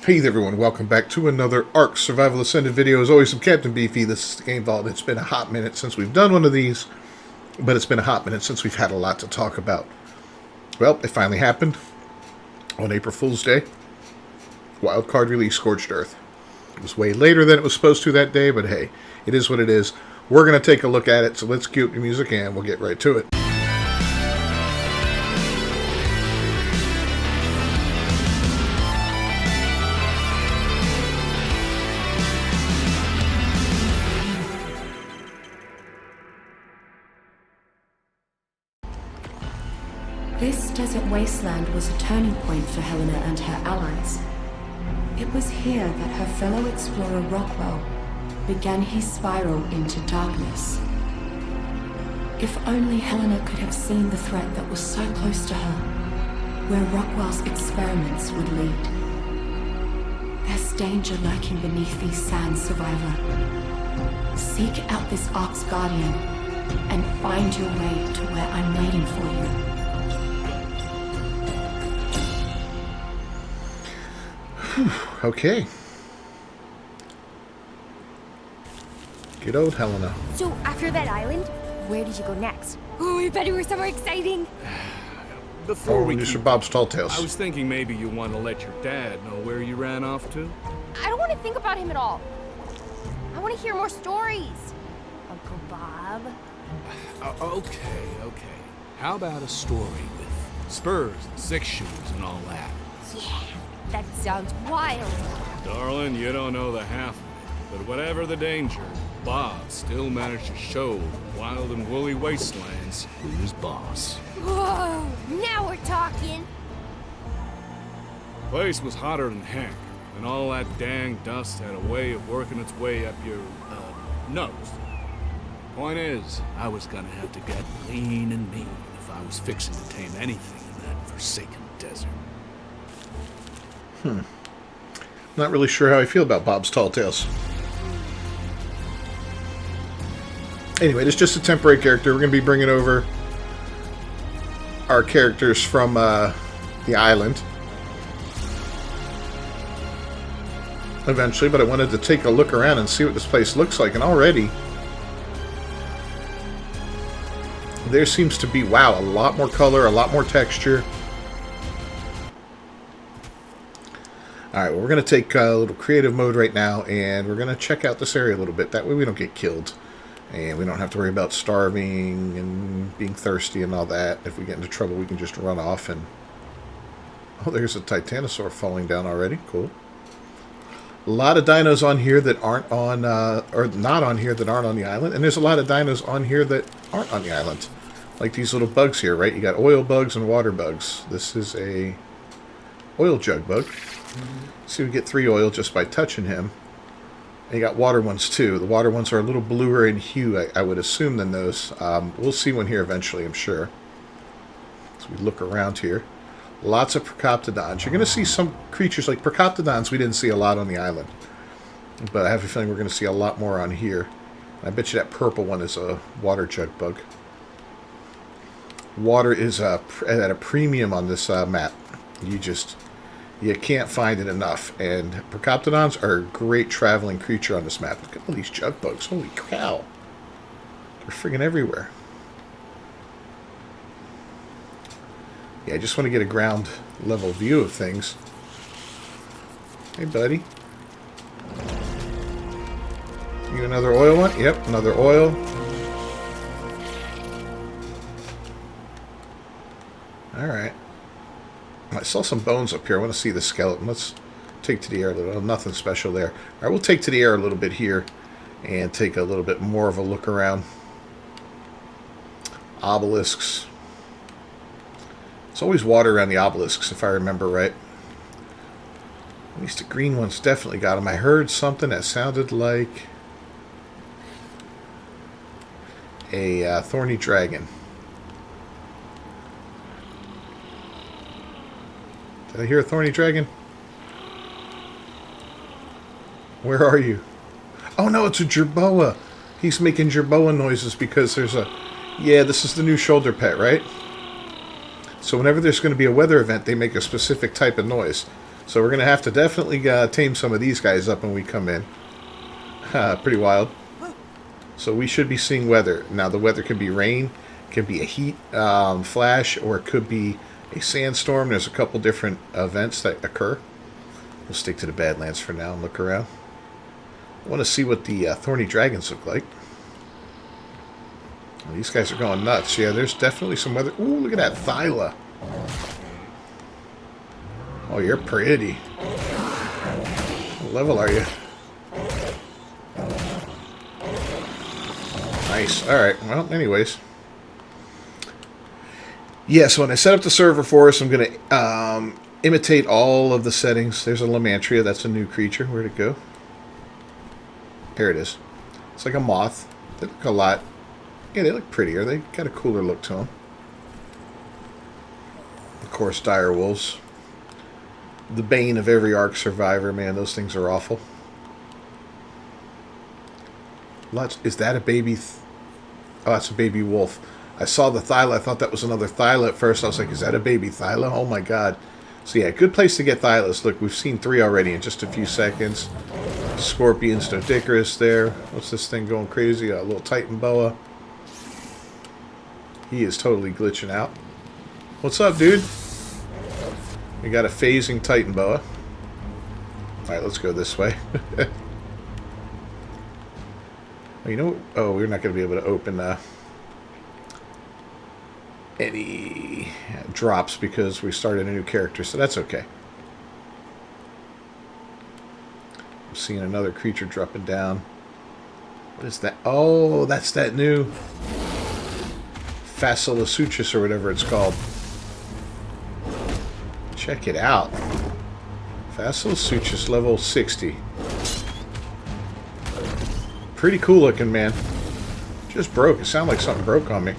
Hey there everyone, welcome back to another Ark Survival Ascended video. As always, I'm Captain Beefy. This is Game Vault. It's been a hot minute since we've done one of these, but it's been a hot minute since we've had a lot to talk about. Well, it finally happened on April Fool's Day. Wildcard release, Scorched Earth. It was way later than it was supposed to that day, but hey, it is what it is. We're going to take a look at it, so let's cue up the music and we'll get right to it. This desert wasteland was a turning point for Helena and her allies. It was here that her fellow explorer Rockwell began his spiral into darkness. If only Helena could have seen the threat that was so close to her, where Rockwell's experiments would lead. There's danger lurking beneath these sands, survivor. Seek out this Ark's guardian and find your way to where I'm waiting for you. Okay. Good old Helena. So, after that island, where did you go next? Oh, I bet it was somewhere exciting. Before we Mr. Bob's Tall Tales. I was thinking maybe you want to let your dad know where you ran off to. I don't want to think about him at all. I want to hear more stories. Uncle Bob. Okay. How about a story with spurs and six shoes and all that? Yeah, that sounds wild. Darling, you don't know the half of it, but whatever the danger, Bob still managed to show the wild and woolly wastelands who's his boss. Whoa, now we're talking. The place was hotter than heck, and all that dang dust had a way of working its way up your, nose. Point is, I was gonna have to get lean and mean if I was fixing to tame anything in that forsaken desert. Not really sure how I feel about Bob's Tall Tales. Anyway, it's just a temporary character. We're going to be bringing over our characters from the island eventually, but I wanted to take a look around and see what this place looks like, and already there seems to be, wow, a lot more color, a lot more texture. Alright, well, we're going to take a little creative mode right now, and we're going to check out this area a little bit. That way we don't get killed, and we don't have to worry about starving and being thirsty and all that. If we get into trouble, we can just run off and... Oh, there's a Titanosaur falling down already. Cool. A lot of dinos on here that aren't on... or not on here that aren't on the island, and there's a lot of dinos on here that aren't on the island. Like these little bugs here, right? You got oil bugs and water bugs. This is a oil jug bug. See, we get 3 oil just by touching him. And you got water ones too. The water ones are a little bluer in hue, I would assume, than those. We'll see one here eventually, I'm sure. So we look around here. Lots of Procoptodons. You're going to see some creatures like Procoptodons we didn't see a lot on the island. But I have a feeling we're going to see a lot more on here. I bet you that purple one is a water jug bug. Water is at a premium on this map. You can't find it enough. And Procoptodons are a great traveling creature on this map. Look at all these jug bugs. Holy cow. They're friggin' everywhere. Yeah, I just want to get a ground level view of things. Hey, buddy. You another oil one? Yep, another oil. Alright. I saw some bones up here. I want to see the skeleton. Let's take to the air a little. Nothing special there. Alright, we'll take to the air a little bit here and take a little bit more of a look around. Obelisks. It's always water around the obelisks, if I remember right. At least the green ones definitely got them. I heard something that sounded like a thorny dragon. Did I hear a thorny dragon? Where are you? Oh no, it's a jerboa. He's making jerboa noises because there's a... Yeah, this is the new shoulder pet, right? So whenever there's going to be a weather event, they make a specific type of noise. So we're going to have to definitely tame some of these guys up when we come in. Pretty wild. So we should be seeing weather. Now the weather could be rain, could be a heat flash, or it could be a sandstorm. There's a couple different events that occur. We'll stick to the Badlands for now and look around. I want to see what the thorny dragons look like. Well, these guys are going nuts. Yeah, there's definitely some weather. Ooh, look at that Thyla. Oh, you're pretty. What level are you? Nice. Alright, well, anyways. Yeah, so when I set up the server for us, I'm going to imitate all of the settings. There's a Lamantria. That's a new creature. Where'd it go? Here it is. It's like a moth. They look a lot... Yeah, they look prettier. They got a cooler look to them. Of course, dire wolves. The bane of every Ark survivor, man. Those things are awful. Is that a baby... Oh, that's a baby wolf. I saw the Thyla. I thought that was another Thyla at first. I was like, is that a baby Thyla? Oh my god. So yeah, good place to get Thylas. Look, we've seen 3 already in just a few seconds. Scorpions, Dodicarus there. What's this thing going crazy? A little Titan boa. He is totally glitching out. What's up, dude? We got a phasing Titan boa. Alright, let's go this way. You know, oh, we're not going to be able to open any drops because we started a new character, so that's okay. I'm seeing another creature dropping down. What is that? Oh, that's that new Oasisaurs or whatever it's called. Check it out. Oasisaurs level 60. Pretty cool looking, man. Just broke. It sounded like something broke on me.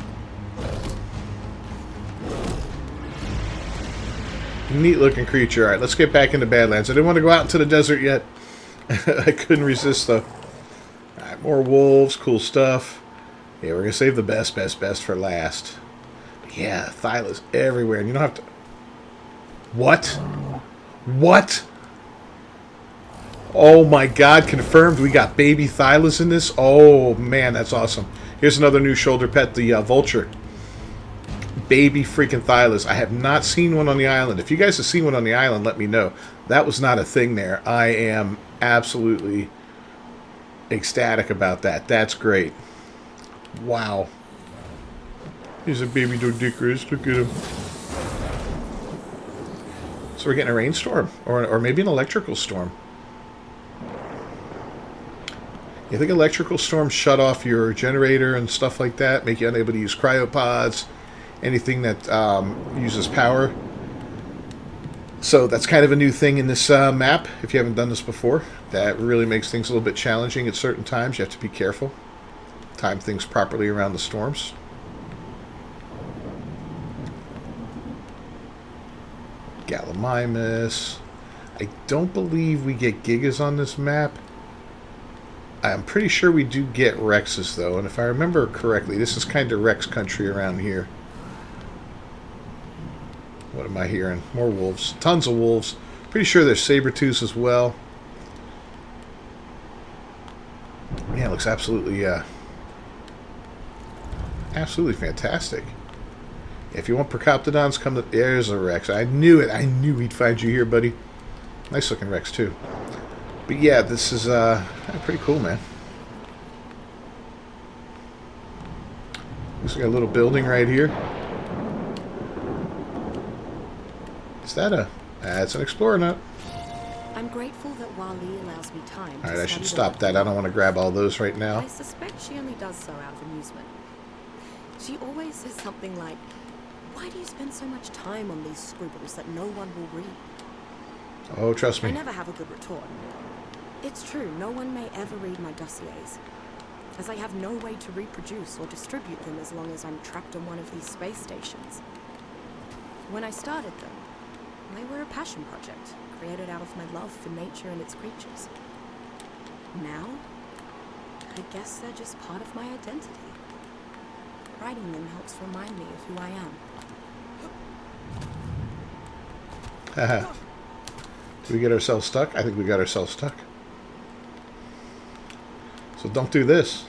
Neat looking creature. Alright, let's get back into Badlands. I didn't want to go out into the desert yet. I couldn't resist though. Alright, more wolves. Cool stuff. Yeah, we're going to save the best for last. But yeah, Thylas everywhere. And you don't have to... What? What? Oh my god, confirmed. We got baby Thylas in this. Oh man, that's awesome. Here's another new shoulder pet, the vulture. Baby freaking Thylas. I have not seen one on the island. If you guys have seen one on the island, let me know. That was not a thing there. I am absolutely ecstatic about that. That's great. Wow. Here's a baby Dodicarus. Look at him. So we're getting a rainstorm. Or maybe an electrical storm. You think electrical storms shut off your generator and stuff like that, make you unable to use cryopods, anything that uses power. So that's kind of a new thing in this map, if you haven't done this before. That really makes things a little bit challenging at certain times. You have to be careful. Time things properly around the storms. Gallimimus. I don't believe we get Gigas on this map. I'm pretty sure we do get Rexes, though. And if I remember correctly, this is kind of Rex country around here. What am I hearing? More wolves. Tons of wolves. Pretty sure there's Sabertooths as well. Yeah, it looks absolutely, absolutely fantastic. If you want Procoptodons, come to... There's a Rex. I knew it. I knew we'd find you here, buddy. Nice looking Rex, too. But yeah, this is pretty cool, man. Looks like a little building right here. Is that a... That's an Explorer nut. I'm grateful that Wally allows me time. Alright, I should stop that. I don't want to grab all those right now. I suspect she only does so out of amusement. She always says something like, "Why do you spend so much time on these scribbles that no one will read?" Oh, trust me. I never have a good retort. It's true, no one may ever read my dossiers, as I have no way to reproduce or distribute them as long as I'm trapped on one of these space stations. When I started them, they were a passion project, created out of my love for nature and its creatures. Now, I guess they're just part of my identity. Writing them helps remind me of who I am. Did we get ourselves stuck? I think we got ourselves stuck. So don't do this.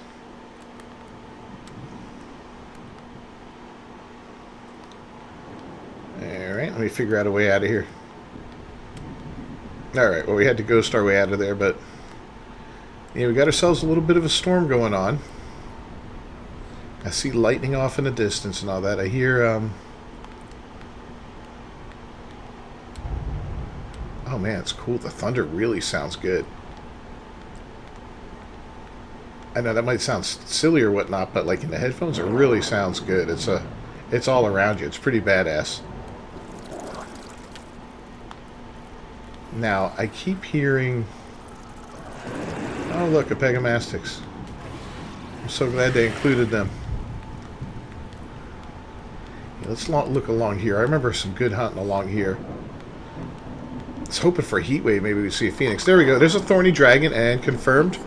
Alright, let me figure out a way out of here. Alright, well, we had to ghost our way out of there, but yeah, we got ourselves a little bit of a storm going on. I see lightning off in the distance and all that. I hear, oh man, it's cool. The thunder really sounds good. I know that might sound silly or whatnot, but like in the headphones, it really sounds good. It's all around you. It's pretty badass. Now, I keep hearing... Oh, look, a Pegamastics. I'm so glad they included them. Yeah, let's look along here. I remember some good hunting along here. I was hoping for a heat wave. Maybe we see a phoenix. There we go. There's a thorny dragon, and confirmed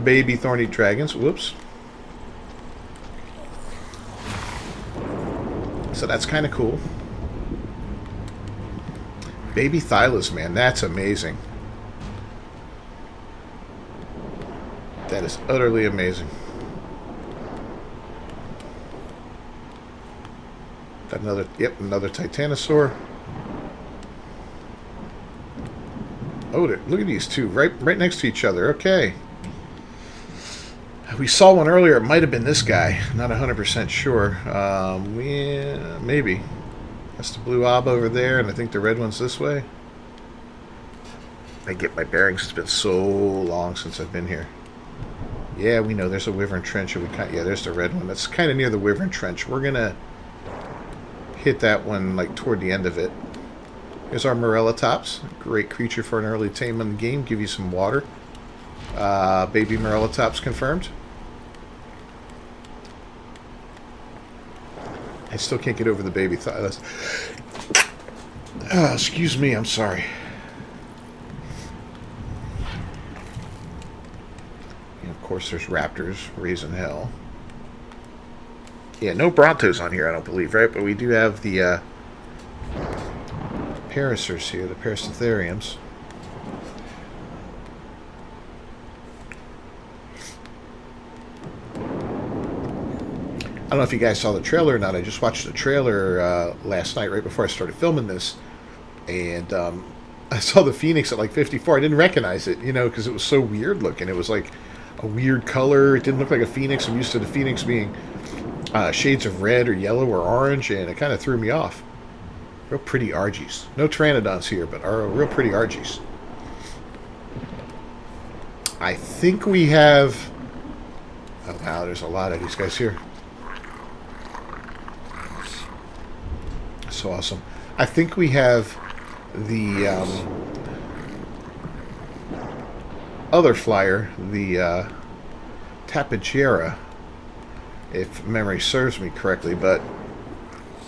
baby thorny dragons. Whoops. So that's kind of cool. Baby Thylas, man. That's amazing. That is utterly amazing. Another, yep, another Titanosaur. Oh, look at these two, right next to each other. Okay. We saw one earlier. It might have been this guy. Not 100% sure. Yeah, maybe. That's the blue ob over there, and I think the red one's this way. I get my bearings. It's been so long since I've been here. Yeah, we know there's a Wyvern Trench. Yeah, there's the red one. That's kind of near the Wyvern Trench. We're going to hit that one like toward the end of it. Here's our Morellatops. Great creature for an early tame in the game. Give you some water. Baby Morellatops confirmed. I still can't get over the baby Thylas. Excuse me, I'm sorry. And of course, there's raptors raising hell. Yeah, no Brontos on here, I don't believe, right? But we do have the Parasaurs here, the Parasitheriums. I don't know if you guys saw the trailer or not. I just watched the trailer last night, right before I started filming this. And I saw the Phoenix at like 54. I didn't recognize it, you know, because it was so weird looking. It was like a weird color. It didn't look like a Phoenix. I'm used to the Phoenix being shades of red or yellow or orange, and it kind of threw me off. Real pretty Argies. No Pteranodons here, but are real pretty Argies. I think we have... Oh, wow, there's a lot of these guys here. So awesome. I think we have the other flyer, the Tapejara, if memory serves me correctly, but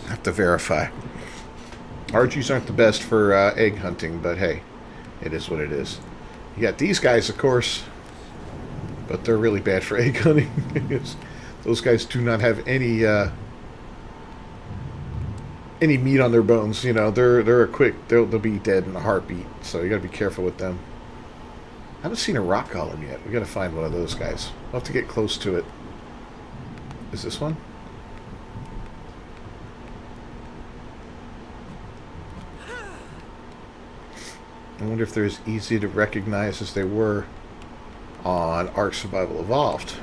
I have to verify. Argies aren't the best for egg hunting, but hey, it is what it is. You got these guys, of course, but they're really bad for egg hunting. Those guys do not have any meat on their bones. You know, they're a quick. They'll be dead in a heartbeat. So you got to be careful with them. I haven't seen a rock golem yet. We got to find one of those guys. We'll have to get close to it. Is this one? I wonder if they're as easy to recognize as they were on Ark Survival Evolved.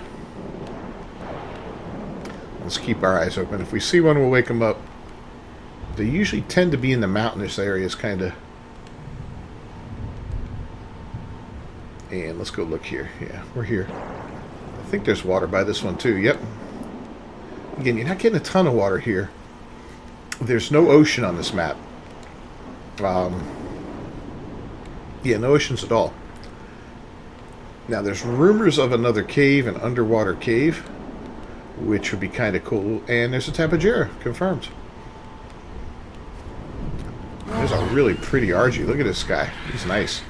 Let's keep our eyes open. If we see one, we'll wake them up. They usually tend to be in the mountainous areas, kind of. And let's go look here. Yeah, we're here. I think there's water by this one, too. Yep. Again, you're not getting a ton of water here. There's no ocean on this map. Yeah, no oceans at all. Now, there's rumors of another cave, an underwater cave, which would be kind of cool. And there's a Tapejara, confirmed. There's a really pretty Argie. Look at this guy. He's nice.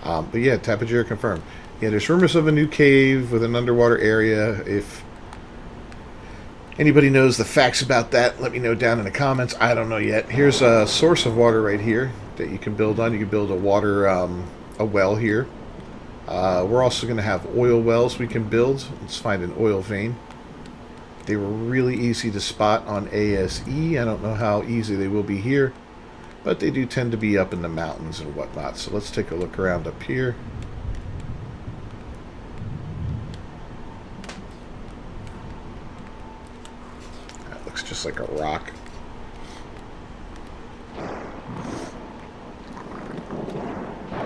But yeah, Tapejara confirmed. Yeah, there's rumors of a new cave with an underwater area. If anybody knows the facts about that, let me know down in the comments. I don't know yet. Here's a source of water right here. that you can build on. You can build a water, a well here. We're also going to have oil wells we can build. Let's find an oil vein. They were really easy to spot on ASE. I don't know how easy they will be here, but they do tend to be up in the mountains and whatnot. So let's take a look around up here. That looks just like a rock.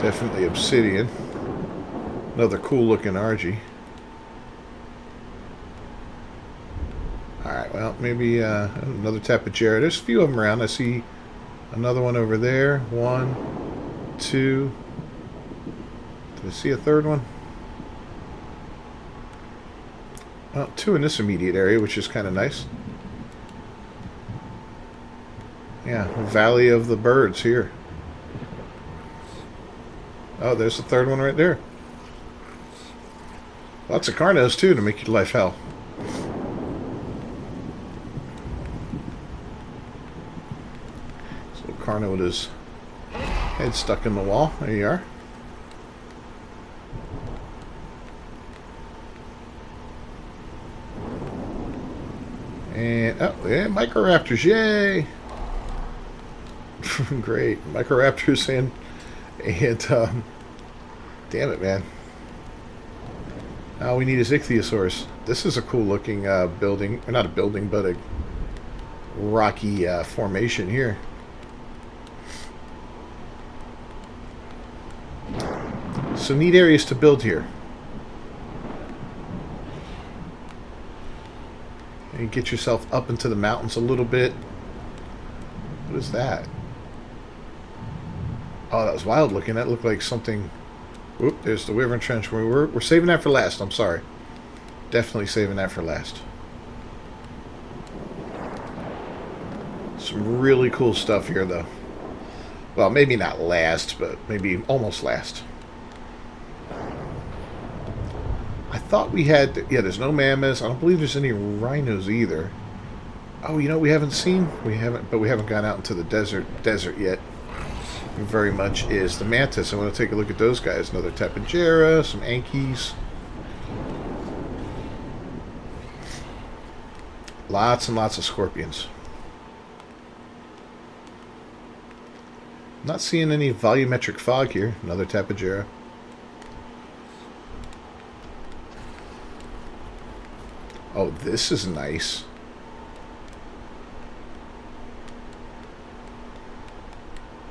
Definitely obsidian. Another cool looking RG. Alright, well, maybe another tapejara. There's a few of them around. I see another one over there. 1, 2. Did I see a third one? Well, 2 in this immediate area, which is kind of nice. Yeah, Valley of the Birds here. Oh, there's the third one right there. Lots of carnos, too, to make your life hell. So carno with his head stuck in the wall. There you are. And, oh, yeah, Microraptors, yay! Great. Microraptors and damn it, man. All we need is Ichthyosaurs. This is a cool looking building, or not a building, but a rocky formation here. So neat areas to build here. And get yourself up into the mountains a little bit. What is that? Oh, that was wild looking. That looked like something. Whoop, there's the Wyvern Trench. We're saving that for last. I'm sorry. Definitely saving that for last. Some really cool stuff here, though. Well, maybe not last, but maybe almost last. I thought we had... Yeah, there's no mammoths. I don't believe there's any rhinos either. Oh, you know what we haven't seen? We haven't gone out into the desert yet. Very much is the mantis. I want to take a look at those guys. Another tapejara, some Ankies. Lots and lots of scorpions. Not seeing any volumetric fog here. Another tapejara. Oh, this is nice.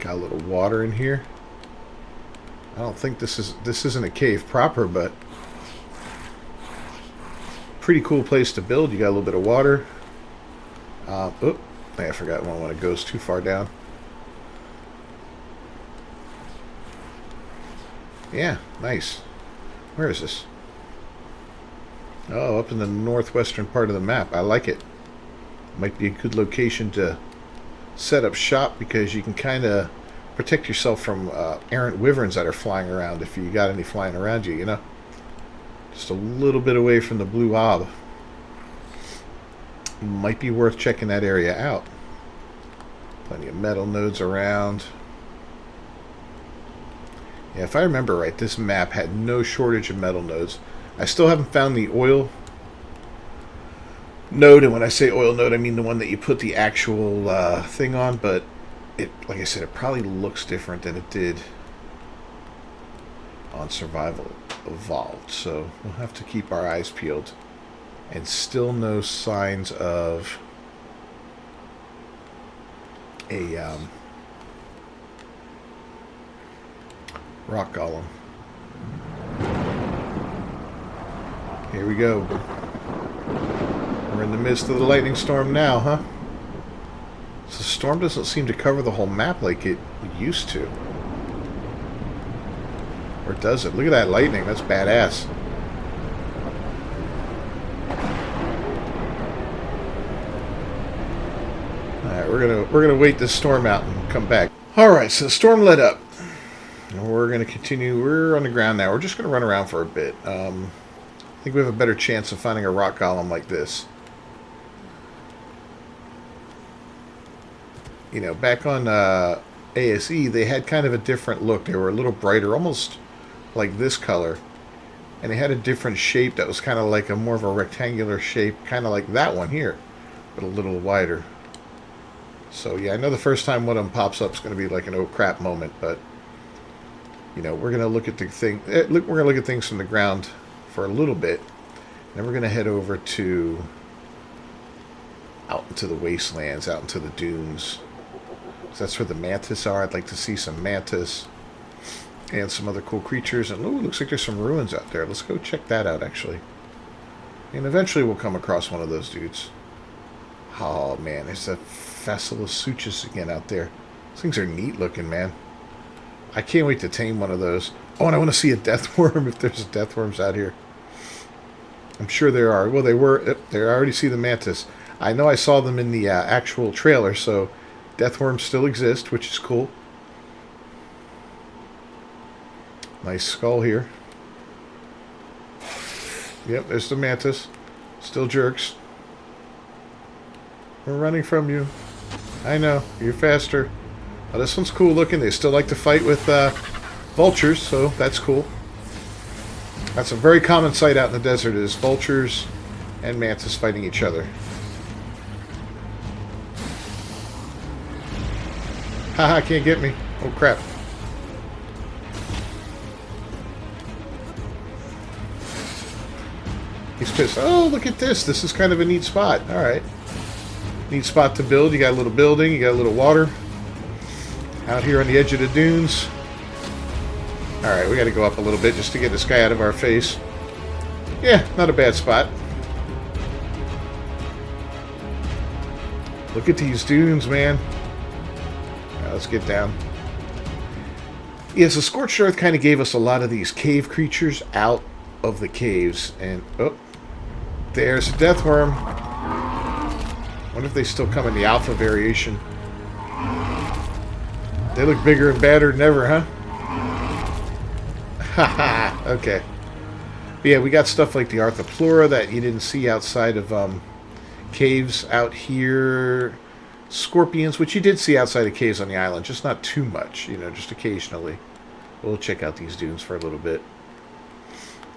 Got a little water in here. I don't think this isn't a cave proper, but pretty cool place to build. You got a little bit of water. Oh, I forgot one when it goes too far down. Yeah, nice. Where is this? Oh, up in the northwestern part of the map. I like it. Might be a good location to set up shop because you can kind of protect yourself from errant wyverns that are flying around if you got any flying around you, you know. Just a little bit away from the blue ob. Might be worth checking that area out. Plenty of metal nodes around. Yeah, if I remember right, this map had no shortage of metal nodes. I still haven't found the oil node, and when I say oil node, I mean the one that you put the actual thing on, but it, like I said, it probably looks different than it did on Survival Evolved, so we'll have to keep our eyes peeled. And still no signs of a rock golem. Here we go. We're in the midst of the lightning storm now, huh? So the storm doesn't seem to cover the whole map like it used to. Or does it? Look at that lightning. That's badass. Alright, we're gonna wait this storm out and come back. Alright, so the storm let up. And we're gonna continue. We're on the ground now. We're just gonna run around for a bit. I think we have a better chance of finding a rock golem like this. You know, back on ASE, they had kind of a different look. They were a little brighter, almost like this color. And they had a different shape that was kind of like a more of a rectangular shape, kind of like that one here, but a little wider. So yeah, I know the first time one of them pops up is going to be like an oh crap moment, but you know, we're going to look at the thing. We're going to look at things from the ground for a little bit. Then we're going to head over to out into the wastelands, out into the dunes. So that's where the mantis are. I'd like to see some mantis and some other cool creatures. And ooh, looks like there's some ruins out there. Let's go check that out, actually. And eventually we'll come across one of those dudes. Oh man, there's a Oasisaurs again out there. These things are neat looking, man. I can't wait to tame one of those. Oh, and I want to see a death worm if there's death worms out here. I'm sure there are. Well, they were. There, I already see the mantis. I know I saw them in the actual trailer, so death worms still exist, which is cool. Nice skull here. Yep, there's the mantis. Still jerks. We're running from you. I know. You're faster. Oh, this one's cool looking. They still like to fight with vultures, so that's cool. That's a very common sight out in the desert, is vultures and mantis fighting each other. Haha, can't get me. Oh, crap. He's pissed. Oh, look at this. This is kind of a neat spot. All right. Neat spot to build. You got a little building. You got a little water. Out here on the edge of the dunes. Alright, we got to go up a little bit just to get this guy out of our face. Yeah, not a bad spot. Look at these dunes, man. Right, let's get down. Yeah, so Scorched Earth kind of gave us a lot of these cave creatures out of the caves. And, oh, there's a death worm. Wonder if they still come in the alpha variation. They look bigger and badder than ever, huh? Haha, okay. But yeah, we got stuff like the Arthropleura that you didn't see outside of caves out here. Scorpions, which you did see outside of caves on the island, just not too much, you know, just occasionally. We'll check out these dunes for a little bit.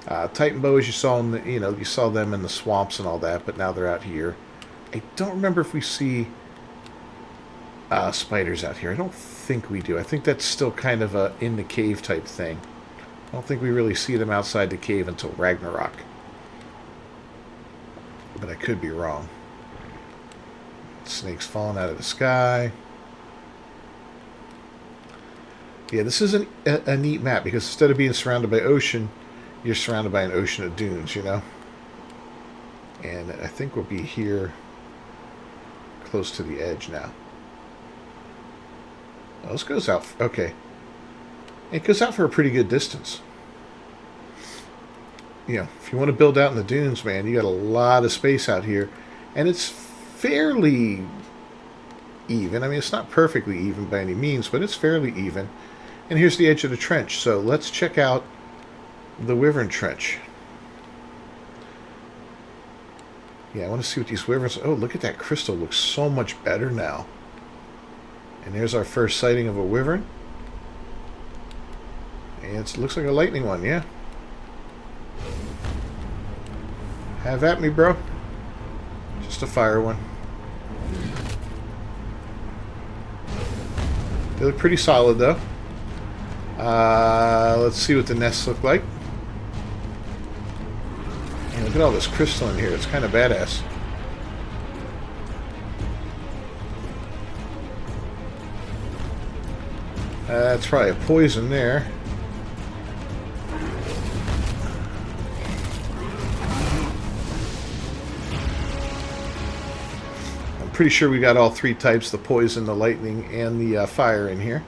Titan boas, you saw in the, you saw them in the swamps and all that, but now they're out here. I don't remember if we see spiders out here. I don't think we do. I think that's still kind of a in the cave type thing. I don't think we really see them outside the cave until Ragnarok. But I could be wrong. Snakes falling out of the sky. Yeah, this is a neat map because instead of being surrounded by ocean, you're surrounded by an ocean of dunes, you know? And I think we'll be here close to the edge now. Oh, this goes out. Okay. It goes out for a pretty good distance. You know, if you want to build out in the dunes, man, you got a lot of space out here. And it's fairly even. I mean, it's not perfectly even by any means, but it's fairly even. And here's the edge of the trench. So let's check out the Wyvern Trench. Yeah, I want to see what these wyverns... Oh, look at that crystal. Looks so much better now. And there's our first sighting of a wyvern. And it looks like a lightning one, yeah. Have at me, bro. Just a fire one. They look pretty solid, though. Let's see what the nests look like. And look at all this crystal in here. It's kind of badass. That's probably a poison there. I'm pretty sure we got all three types, the poison, the lightning, and the fire in here.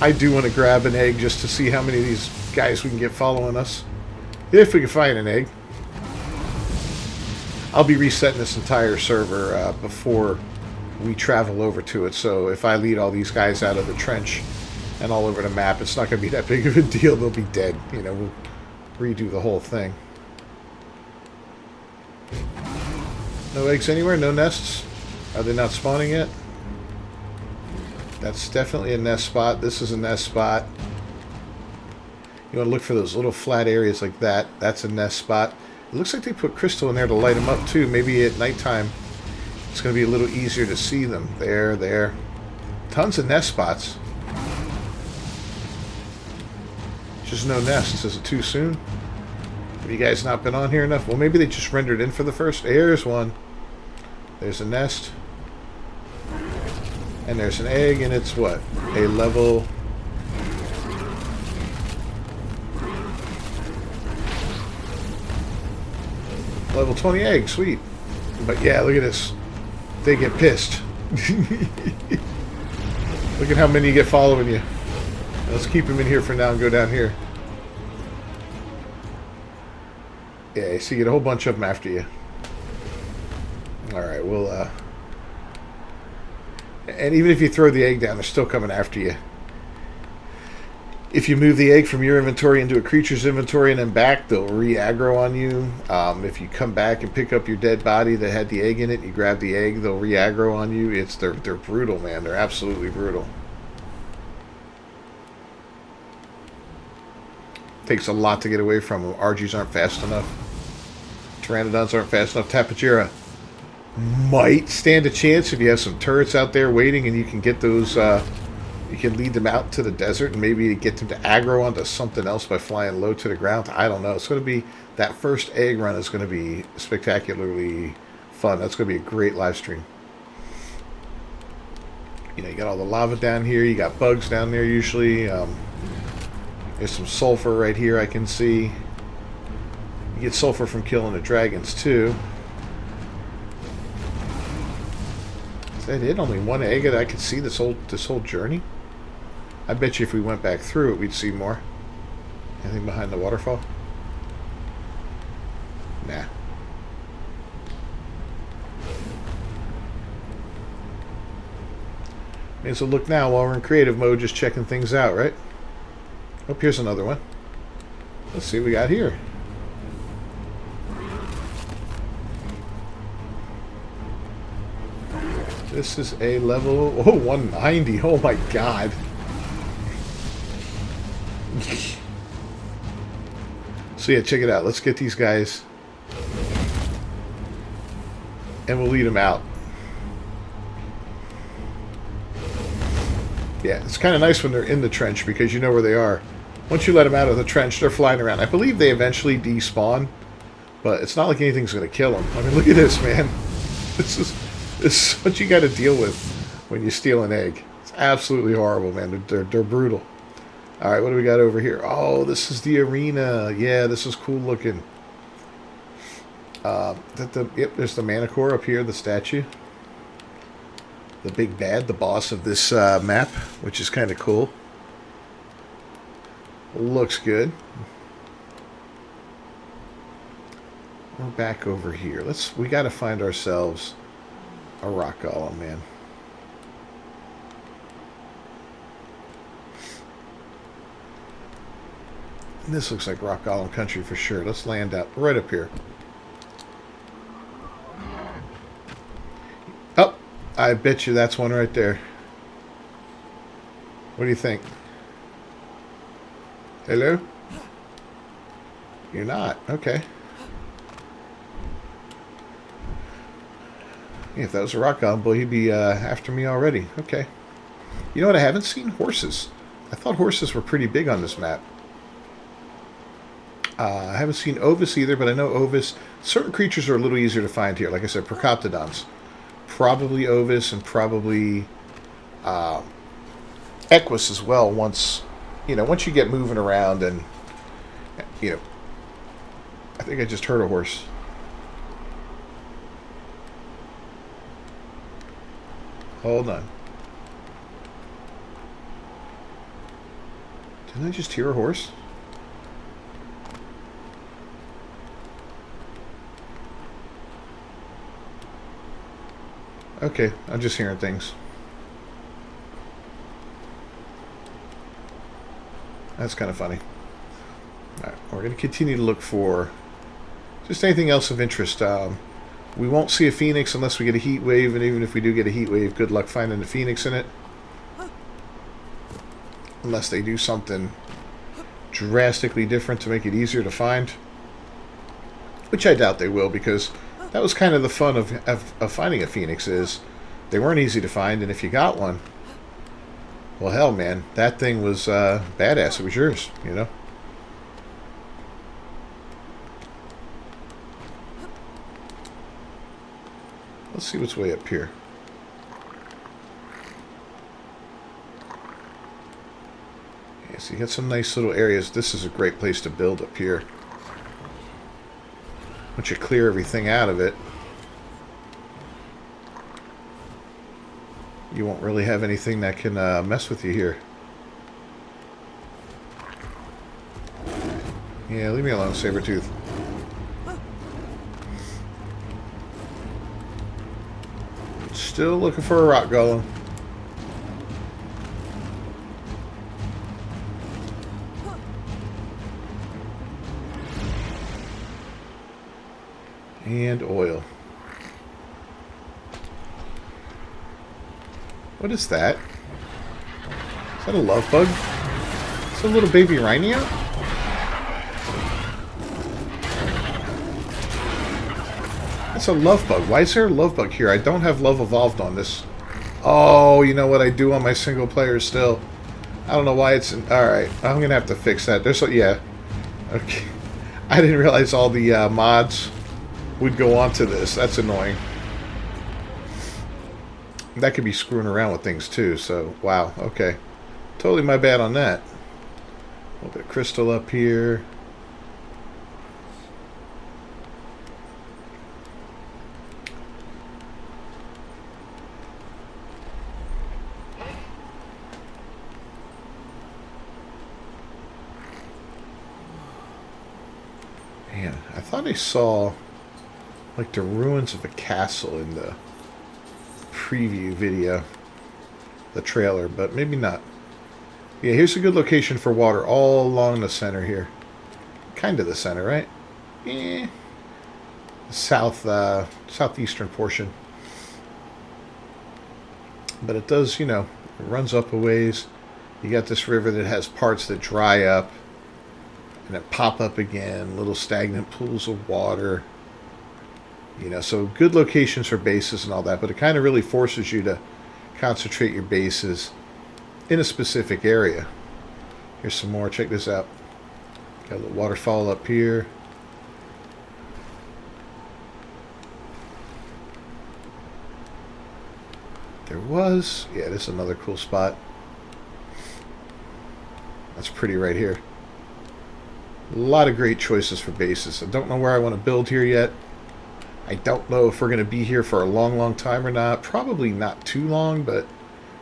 I do want to grab an egg just to see how many of these guys we can get following us. If we can find an egg. I'll be resetting this entire server before we travel over to it, so if I lead all these guys out of the trench and all over the map, it's not going to be that big of a deal. They'll be dead. You know, we'll redo the whole thing. No eggs anywhere? No nests? Are they not spawning yet? That's definitely a nest spot. This is a nest spot. You want to look for those little flat areas like that. That's a nest spot. It looks like they put crystal in there to light them up too. Maybe at nighttime it's going to be a little easier to see them. There. Tons of nest spots. Just no nests. Is it too soon? Have you guys not been on here enough? Well, maybe they just rendered in for the first. There's one. There's a nest. And there's an egg, and it's what? A level... Level 20 egg, sweet. But yeah, look at this. They get pissed. Look at how many get following you. Let's keep them in here for now and go down here. Yeah, so you get a whole bunch of them after you. Alright, we'll, and even if you throw the egg down, they're still coming after you. If you move the egg from your inventory into a creature's inventory and then back, they'll re-aggro on you. If you come back and pick up your dead body that had the egg in it, and you grab the egg, they'll re-aggro on you. They're brutal, man. They're absolutely brutal. Takes a lot to get away from them. Argies aren't fast enough. Pteranodons aren't fast enough. Tapejara might stand a chance if you have some turrets out there waiting and you can get those... you can lead them out to the desert and maybe get them to aggro onto something else by flying low to the ground. I don't know. It's going to be... That first egg run is going to be spectacularly fun. That's going to be a great live stream. You know, you got all the lava down here. You got bugs down there usually. There's some sulfur right here I can see. You get sulfur from killing the dragons too. Is that it? Only one egg that I could see this whole journey? I bet you if we went back through it, we'd see more. Anything behind the waterfall? Nah. May as well look now while we're in creative mode, just checking things out, right? Oh, here's another one. Let's see what we got here. This is a level... Oh, 190. Oh, my God. So, yeah, check it out. Let's get these guys. And we'll lead them out. Yeah, it's kind of nice when they're in the trench because you know where they are. Once you let them out of the trench, they're flying around. I believe they eventually despawn, but it's not like anything's going to kill them. I mean, look at this, man. This is what you got to deal with when you steal an egg. It's absolutely horrible, man. They're brutal. All right, what do we got over here? Oh, this is the arena. Yeah, this is cool looking. Yep, there's the Manticore up here, the statue. The big bad, the boss of this map, which is kind of cool. Looks good. We're back over here. We got to find ourselves a rock golem, man. And this looks like rock golem country for sure. Let's land up right up here. Oh, I bet you that's one right there. What do you think? Hello? You're not. Okay. Yeah, if that was a rock golem, boy, he'd be after me already. Okay. You know what? I haven't seen horses. I thought horses were pretty big on this map. I haven't seen Ovis either, but I know Ovis... Certain creatures are a little easier to find here. Like I said, Procoptodons. Probably Ovis and probably Equus as well once... You know, once you get moving around and, you know, I think I just heard a horse. Hold on. Didn't I just hear a horse? Okay, I'm just hearing things. That's kind of funny. All right, we're going to continue to look for just anything else of interest. We won't see a phoenix unless we get a heat wave, and even if we do get a heat wave, good luck finding a phoenix in it. unless they do something drastically different to make it easier to find. Which I doubt they will, because that was kind of the fun of finding a phoenix, is they weren't easy to find, and if you got one, well, hell, man, that thing was badass. It was yours, you know? Let's see what's way up here. Yeah, so you got some nice little areas. This is a great place to build up here. Once you clear everything out of it, you won't really have anything that can mess with you here. Yeah, leave me alone, Sabretooth. Still looking for a rock golem. And oil. What is that? Is that a love bug? Is that a little baby rhino? That's a love bug. Why is there a love bug here? I don't have love evolved on this. Oh, you know what I do on my single player still? I don't know why it's... Alright, I'm going to have to fix that. There's... Yeah. Okay. I didn't realize all the mods would go on to this. That's annoying. That could be screwing around with things too, so wow, okay. Totally my bad on that. A little bit of crystal up here. Man, I thought I saw like the ruins of a castle in the preview video, the trailer, but maybe not. Yeah, here's a good location for water all along the center here. Kind of the center, right? Eh. Southeastern portion. But it does, you know, it runs up a ways. You got this river that has parts that dry up and then pop up again, little stagnant pools of water. You know, so good locations for bases and all that, but it kind of really forces you to concentrate your bases in a specific area. Here's some more. Check this out. Got a little waterfall up here. There was... Yeah, this is another cool spot. That's pretty right here. A lot of great choices for bases. I don't know where I want to build here yet. I don't know if we're going to be here for a long, long time or not. Probably not too long, but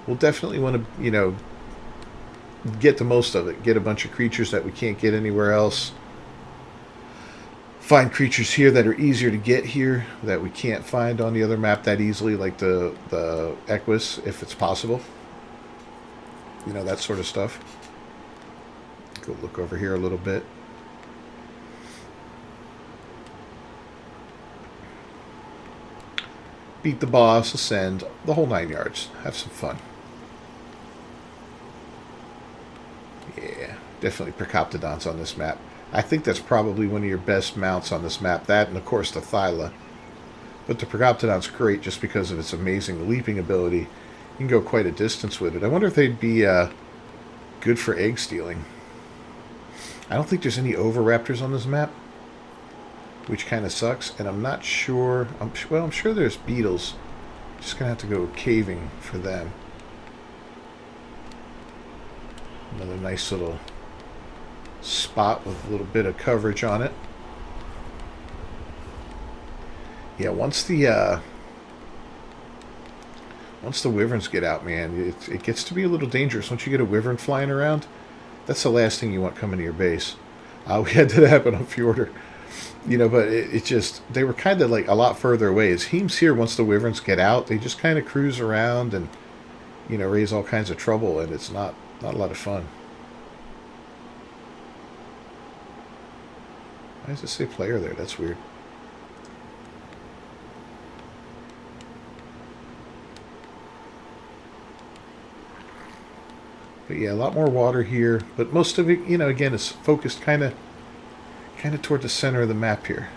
we'll definitely want to, you know, get the most of it. Get a bunch of creatures that we can't get anywhere else. Find creatures here that are easier to get here that we can't find on the other map that easily, like the Equus, if it's possible. You know, that sort of stuff. Go look over here a little bit. Beat the boss, ascend, the whole 9 yards. Have some fun. Yeah, definitely Percoptodons on this map. I think that's probably one of your best mounts on this map. That and, of course, the Thyla. But the Percoptodon's great just because of its amazing leaping ability. You can go quite a distance with it. I wonder if they'd be good for egg stealing. I don't think there's any Oviraptors on this map, which kind of sucks, and I'm not sure. Well, I'm sure there's beetles. Just gonna have to go caving for them. Another nice little spot with a little bit of coverage on it. Yeah, once the wyverns get out, man, it gets to be a little dangerous. Once you get a wyvern flying around, that's the last thing you want coming to your base. We had that happen on Fjordur. You know, but it just, they were kind of like a lot further away. As Heem's here, once the wyverns get out, they just kind of cruise around and, you know, raise all kinds of trouble, and it's not a lot of fun. Why does it say player there? That's weird. But yeah, a lot more water here. But most of it, you know, again, is focused kind of toward the center of the map here.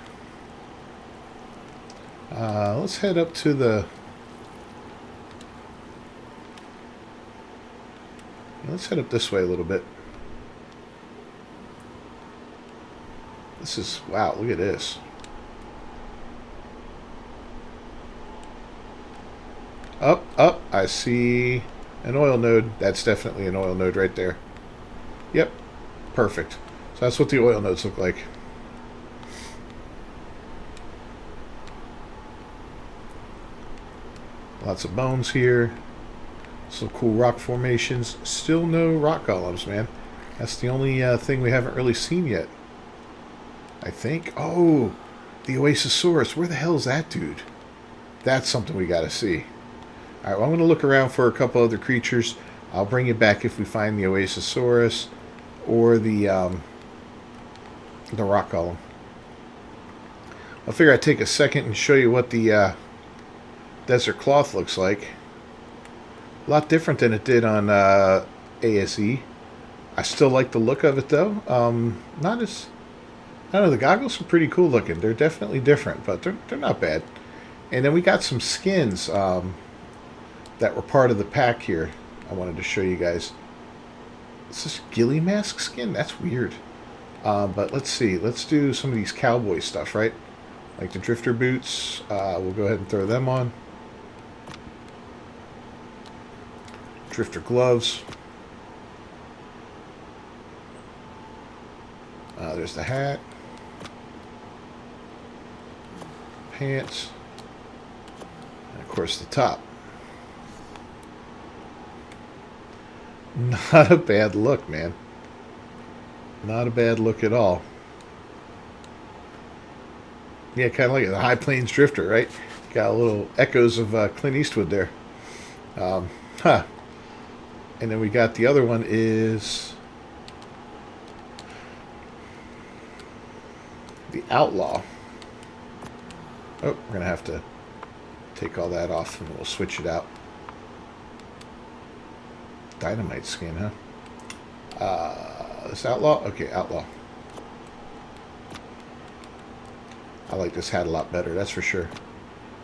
Let's head up to the... Let's head up this way a little bit. This is... Wow, look at this. Up, up. I see an oil node. That's definitely an oil node right there. Yep. Perfect. So that's what the oil nodes look like. Lots of bones here. Some cool rock formations. Still no rock golems, man. That's the only thing we haven't really seen yet. I think. Oh, the Oasisaurs. Where the hell is that dude? That's something we got to see. Alright, well, I'm going to look around for a couple other creatures. I'll bring you back if we find the Oasisaurus or the rock golem. I figure I'd take a second and show you what the desert cloth looks like. A lot different than it did on ASE. I still like the look of it, though. Not as... I don't know, the goggles are pretty cool looking. They're definitely different, but they're not bad. And then we got some skins that were part of the pack here. I wanted to show you guys. Is this ghillie mask skin? That's weird. But let's see. Let's do some of these cowboy stuff, right? Like the drifter boots. We'll go ahead and throw them on. Drifter gloves. There's the hat. Pants. And of course the top. Not a bad look, man. Not a bad look at all. Yeah, kind of like the High Plains Drifter, right? Got a little echoes of Clint Eastwood there. And then we got the other one is the Outlaw. Oh, we're going to have to take all that off and we'll switch it out. Dynamite skin, huh? This Outlaw? Okay, Outlaw. I like this hat a lot better, that's for sure.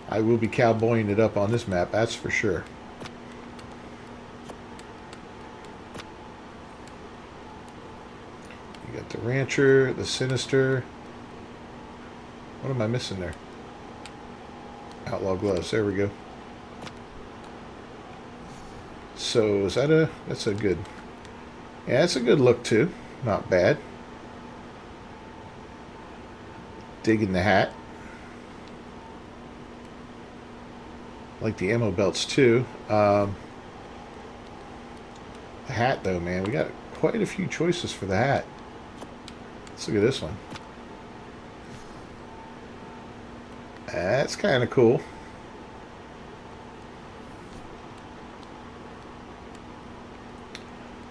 I will be cowboying it up on this map, that's for sure. You got the Rancher, the Sinister. What am I missing there? Outlaw gloves, there we go. So is that that's a good, yeah, that's a good look too. Not bad. Digging the hat. Like the ammo belts too. The hat though, man, we got quite a few choices for the hat. Let's look at this one. That's kind of cool.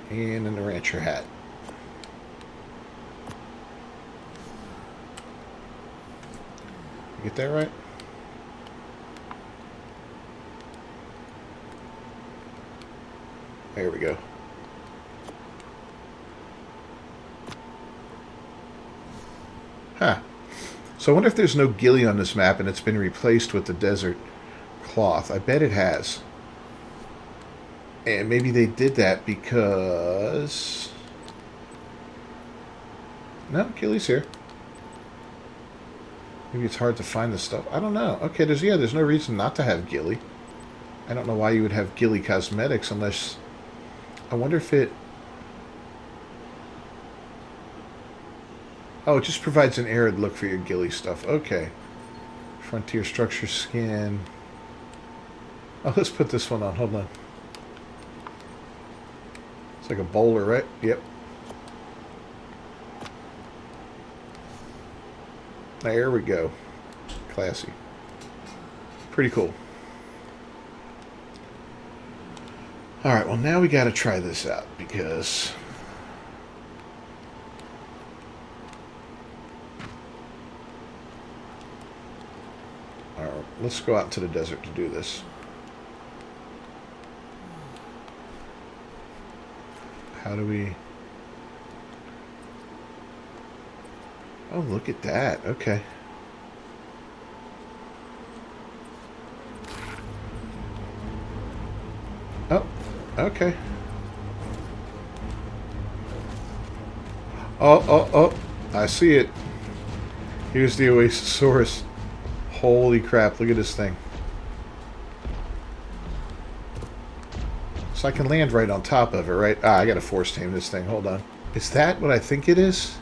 And then the Rancher hat. Get that right? There we go. Huh. So I wonder if there's no ghillie on this map and it's been replaced with the desert cloth. I bet it has. And maybe they did that because... No, ghillie's here. Maybe it's hard to find this stuff. I don't know. Okay, there's no reason not to have ghillie. I don't know why you would have ghillie cosmetics unless... I wonder if it... Oh, it just provides an arid look for your ghillie stuff. Okay. Frontier structure skin. Oh, let's put this one on. Hold on. It's like a bowler, right? Yep. There we go. Classy. Pretty cool. Alright, well now we gotta try this out because... Alright, let's go out into the desert to do this. How do we... Oh, look at that. Okay. Oh, okay. Oh. I see it. Here's the Oasisaurs. Holy crap, look at this thing. So I can land right on top of it, right? Ah, I gotta force tame this thing. Hold on. Is that what I think it is?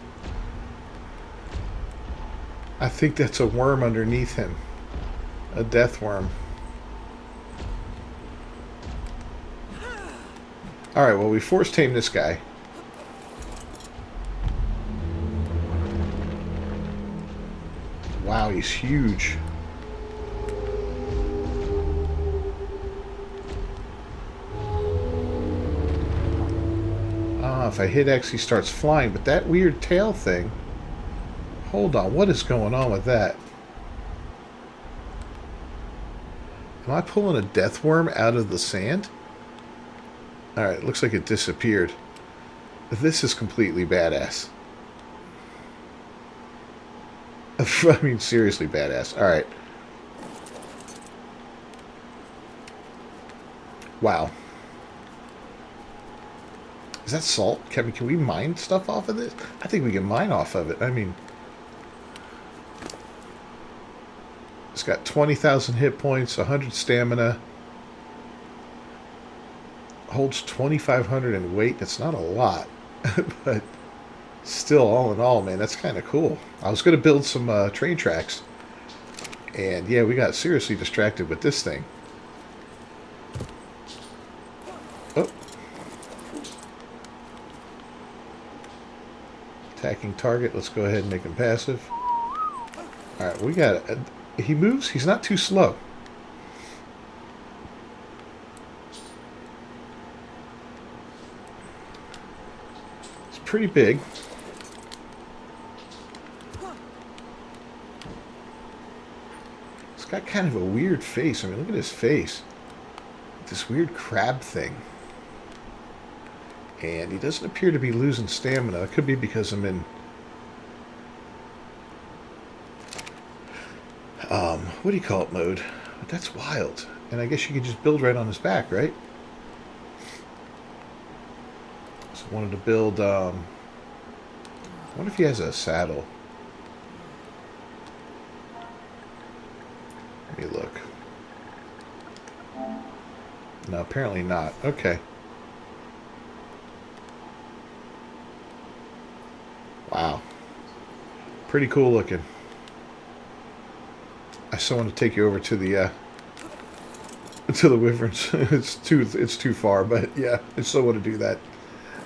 I think that's a worm underneath him. A death worm. Alright, well, we force tame this guy. Wow, he's huge. Ah, if I hit X, he starts flying. But that weird tail thing... Hold on, what is going on with that? Am I pulling a death worm out of the sand? Alright, looks like it disappeared. This is completely badass. I mean, seriously badass. Alright. Wow. Is that salt? Can we mine stuff off of this? I think we can mine off of it. I mean... It's got 20,000 hit points, 100 stamina. Holds 2,500 in weight. That's not a lot. But still, all in all, man, that's kind of cool. I was going to build some train tracks. And yeah, we got seriously distracted with this thing. Oh. Attacking target. Let's go ahead and make him passive. Alright, we got... He moves. He's not too slow. It's pretty big. It's got kind of a weird face. I mean, look at his face. This weird crab thing. And he doesn't appear to be losing stamina. It could be because I'm in... what do you call it mode? But that's wild. And I guess you could just build right on his back, right? So I wanted to build, I wonder if he has a saddle. Let me look. No, apparently not. Okay. Wow. Pretty cool looking. I still want to take you over to the Wyverns. it's too far, but yeah, I still want to do that.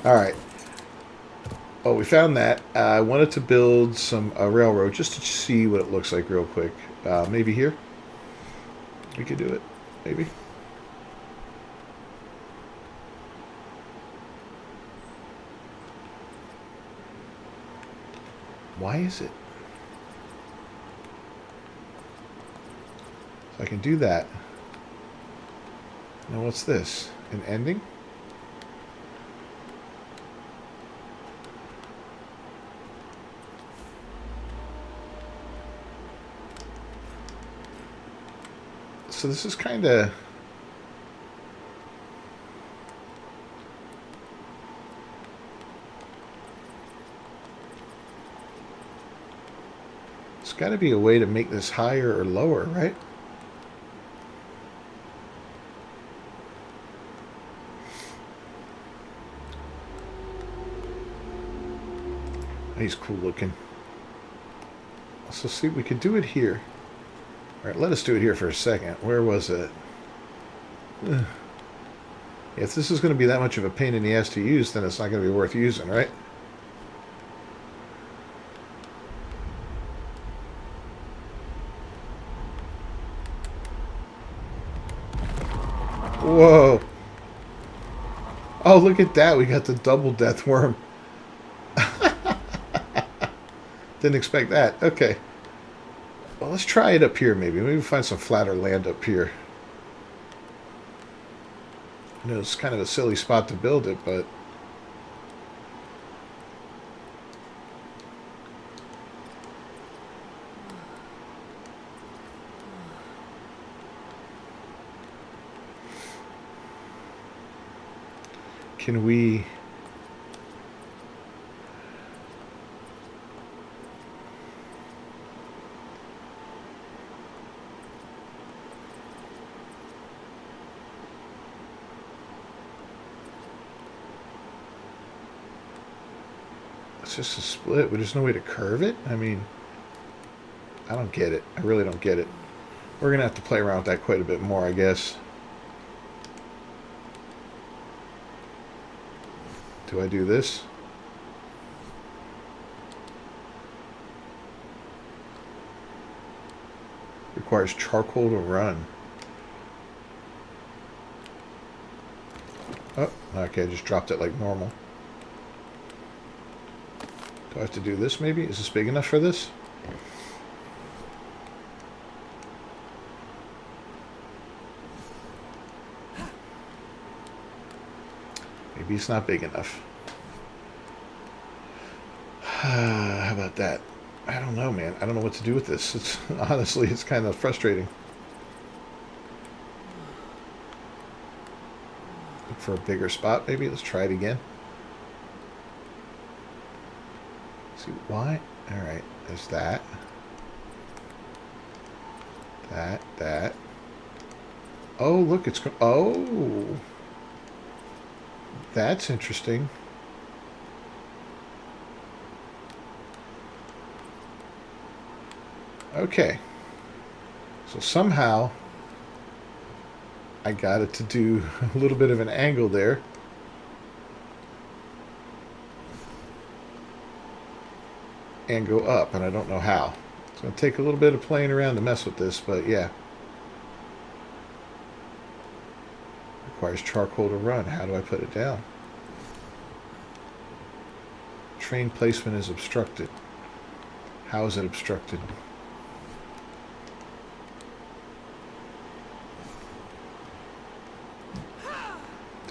All right. Oh, we found that. I wanted to build some railroad just to see what it looks like real quick. Maybe here. We could do it. Maybe. Why is it? So I can do that. Now what's this? An ending? So this is kind of... There's got to be a way to make this higher or lower, right? He's cool looking. So see, we could do it here. All right, let us do it here for a second. Where was it? If this is going to be that much of a pain in the ass to use, then it's not going to be worth using, right? Whoa. Oh, look at that. We got the double death worm. Didn't expect that. Okay. Well, let's try it up here maybe. Maybe find some flatter land up here. I know it's kind of a silly spot to build it, but can we... It's just a split, but there's no way to curve it? I mean, I don't get it. I really don't get it. We're going to have to play around with that quite a bit more, I guess. Do I do this? Requires charcoal to run. Oh, okay, I just dropped it like normal. Do I have to do this maybe? Is this big enough for this? Maybe it's not big enough. How about that? I don't know, man. I don't know what to do with this. It's honestly, it's kind of frustrating. Look for a bigger spot, maybe. Let's try it again. See why? All right, there's that. That. Oh, look, it's... Oh! That's interesting. Okay. So somehow I got it to do a little bit of an angle there. And go up, and I don't know how. It's going to take a little bit of playing around to mess with this, but yeah. Requires charcoal to run. How do I put it down? Train placement is obstructed. How is it obstructed?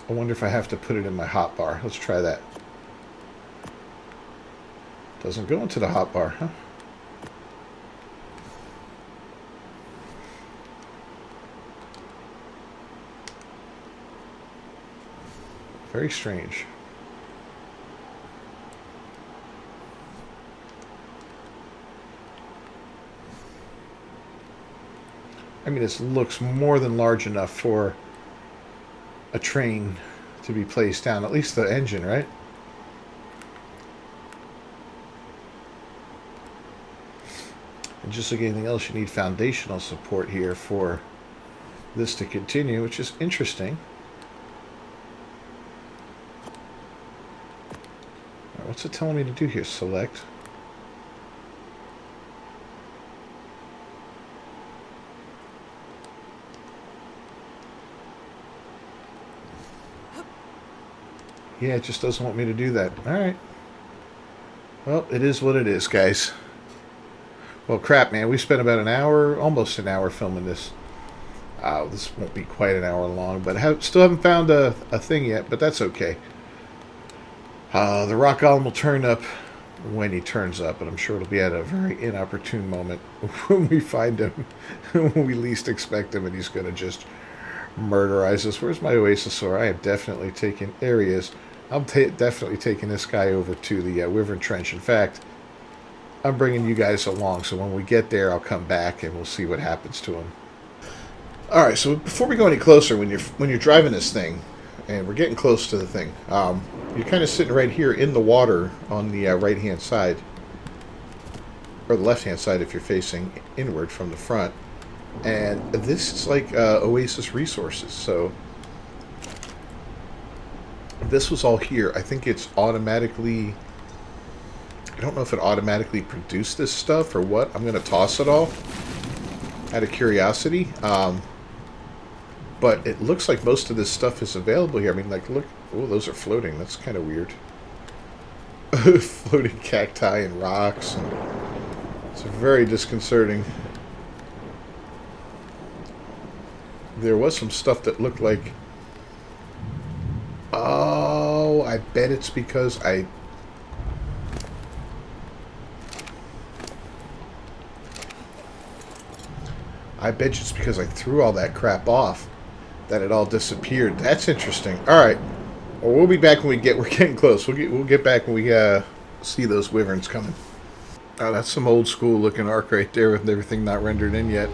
I wonder if I have to put it in my hotbar. Let's try that. Doesn't go into the hotbar, huh? Very strange. I mean, this looks more than large enough for a train to be placed down. At least the engine, right? And just like anything else, you need foundational support here for this to continue, which is interesting. All right, what's it telling me to do here? Select. Yeah, it just doesn't want me to do that. All right. Well, it is what it is, guys. Well, crap, man. We spent about an hour, almost an hour filming this. This won't be quite an hour long, but still haven't found a thing yet, but that's okay. The rock golem will turn up when he turns up, and I'm sure it'll be at a very inopportune moment when we find him, when we least expect him, and he's going to just murderize us. Where's my Oasisaur? I have definitely taken areas. I'm definitely taking this guy over to the Wyvern Trench. In fact, I'm bringing you guys along, so when we get there, I'll come back and we'll see what happens to him. All right, so before we go any closer, when you're driving this thing, and we're getting close to the thing, you're kind of sitting right here in the water on the right-hand side, or the left-hand side if you're facing inward from the front. And this is like Oasis resources, so this was all here. I think it's automatically... I don't know if it automatically produced this stuff or what. I'm going to toss it all out of curiosity. But it looks like most of this stuff is available here. I mean, like, look. Oh, those are floating. That's kind of weird. Floating cacti and rocks. It's very disconcerting. There was some stuff that looked like... Oh, I bet it's because I bet it's because I threw all that crap off that it all disappeared. That's interesting. Alright. Or we'll be back when we're getting close. We'll get back when we see those wyverns coming. Oh, that's some old school looking arc right there with everything not rendered in yet.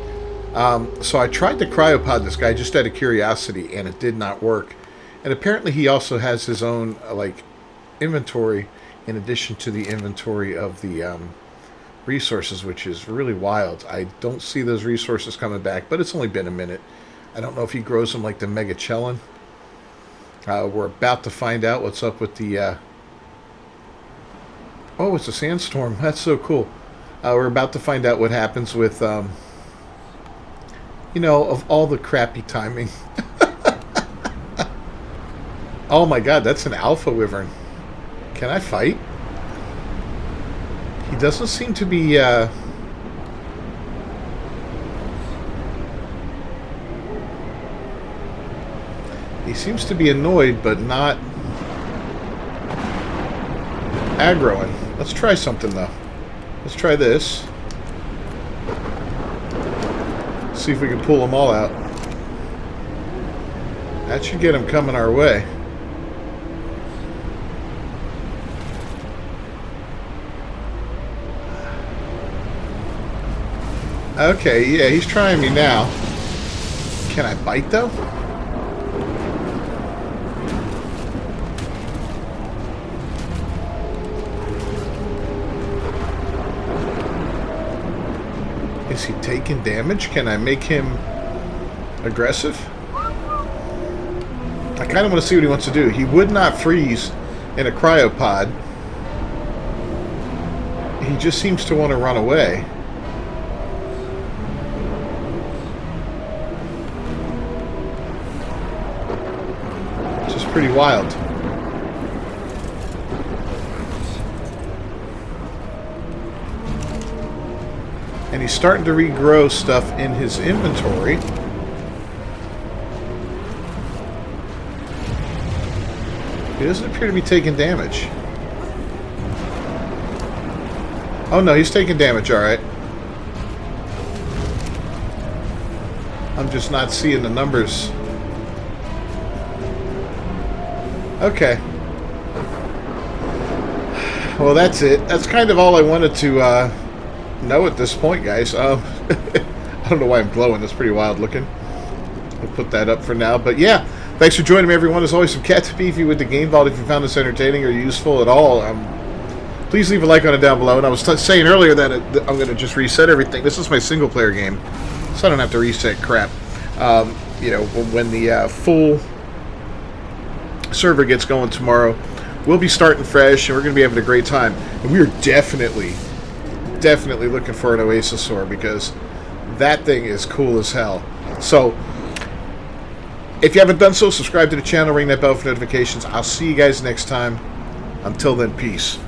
So I tried to cryopod this guy just out of curiosity, and it did not work. And apparently he also has his own like inventory in addition to the inventory of the resources, which is really wild. I don't see those resources coming back, but it's only been a minute. I don't know if he grows them like the Megachelon. We're about to find out what's up with the... Oh, it's a sandstorm. That's so cool. We're about to find out what happens with, you know, of all the crappy timing. Oh my god, that's an alpha wyvern. Can I fight? He doesn't seem to be, he seems to be annoyed, but not aggroing. Let's try something, though. Let's try this. See if we can pull them all out. That should get them coming our way. Okay, yeah, he's trying me now. Can I bite, though? Is he taking damage? Can I make him aggressive? I kind of want to see what he wants to do. He would not freeze in a cryopod. He just seems to want to run away. Which is pretty wild. And he's starting to regrow stuff in his inventory. He doesn't appear to be taking damage. Oh no, he's taking damage, alright. I'm just not seeing the numbers. Okay. Well, that's it. That's kind of all I wanted to know at this point, guys. I don't know why I'm glowing. That's pretty wild looking. I'll put that up for now. But yeah, thanks for joining me, everyone. As always, some cat beefy with the Game Vault. If you found this entertaining or useful at all, please leave a like on it down below. And I was saying earlier that I'm going to just reset everything. This is my single-player game, so I don't have to reset crap. You know, when the full server gets going tomorrow, we'll be starting fresh, and we're going to be having a great time. And we are definitely looking for an Oasisaur, because that thing is cool as hell. So, if you haven't done so, subscribe to the channel, ring that bell for notifications. I'll see you guys next time. Until then, peace.